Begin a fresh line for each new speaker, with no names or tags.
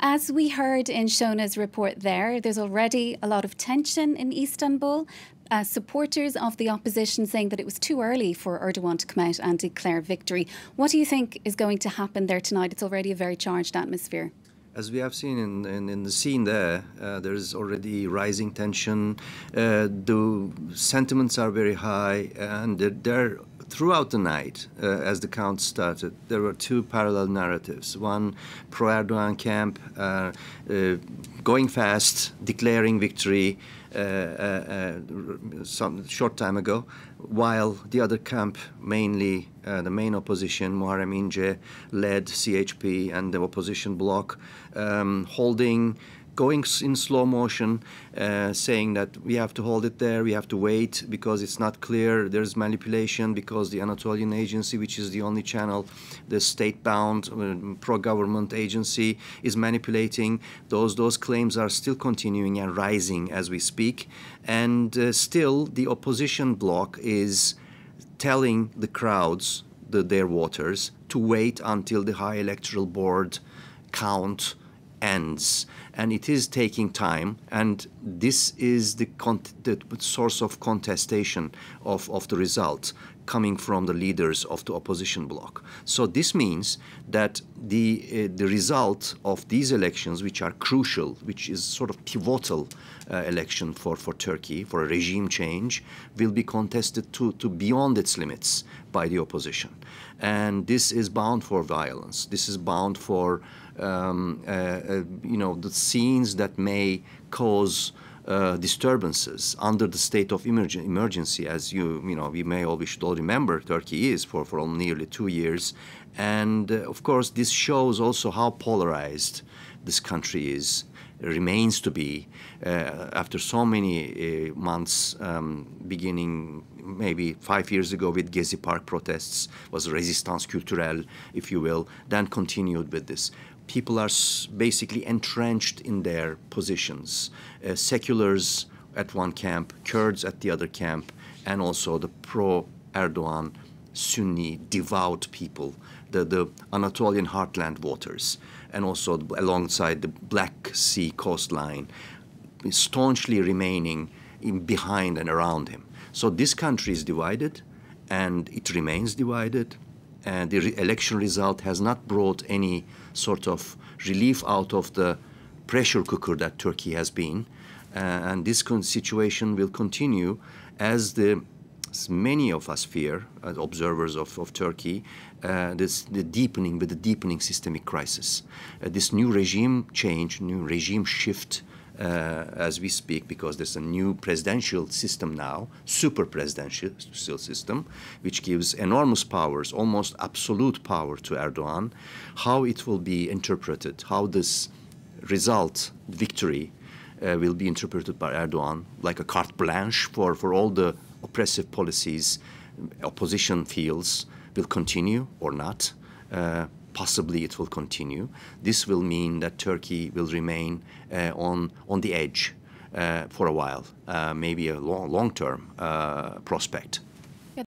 As we heard in Shona's report there's already a lot of tension in Istanbul. Supporters of the opposition saying that it was too early for Erdogan to come out and declare victory. What do you think is going to happen there tonight? It's already a very charged atmosphere.
As we have seen in the scene there is already rising tension. The sentiments are very high, and they're throughout the night, as the count started, there were two parallel narratives. One, pro-Erdogan camp going fast, declaring victory some short time ago, while the other camp, mainly the main opposition, Muharrem İnce-led CHP and the opposition bloc, going in slow motion, saying that we have to hold it there, we have to wait because it's not clear, there's manipulation because the Anatolian agency, which is the only channel, the state-bound pro-government agency, is manipulating. Those claims are still continuing and rising as we speak. And still the opposition bloc is telling the crowds, their voters, to wait until the High Electoral Board count ends, and it is taking time, and this is the source of contestation of the result coming from the leaders of the opposition bloc. So this means that the result of these elections, which are crucial, which is sort of pivotal election for Turkey, for a regime change, will be contested to beyond its limits by the opposition. And this is bound for violence. This is bound for the scenes that may cause disturbances under the state of emergency, as we should all remember Turkey is for nearly 2 years. And of course, this shows also how polarized this country remains to be after so many months, beginning maybe 5 years ago with Gezi Park protests, was résistance culturelle, if you will, then continued with this. People are basically entrenched in their positions. Seculars at one camp, Kurds at the other camp, and also the pro-Erdogan, Sunni, devout people, the Anatolian heartland voters, and also alongside the Black Sea coastline, staunchly remaining behind and around him. So this country is divided, and it remains divided. And the election result has not brought any sort of relief out of the pressure cooker that Turkey has been. And this situation will continue as many of us fear, as observers of Turkey, the deepening systemic crisis. This new regime change, new regime shift, as we speak, because there's a new presidential system now, super presidential system, which gives enormous powers, almost absolute power to Erdogan. How it will be interpreted, how this result, victory, will be interpreted by Erdogan like a carte blanche for all the oppressive policies opposition feels will continue or not. Possibly it will continue. This will mean that Turkey will remain on the edge for a while, maybe a long-term prospect.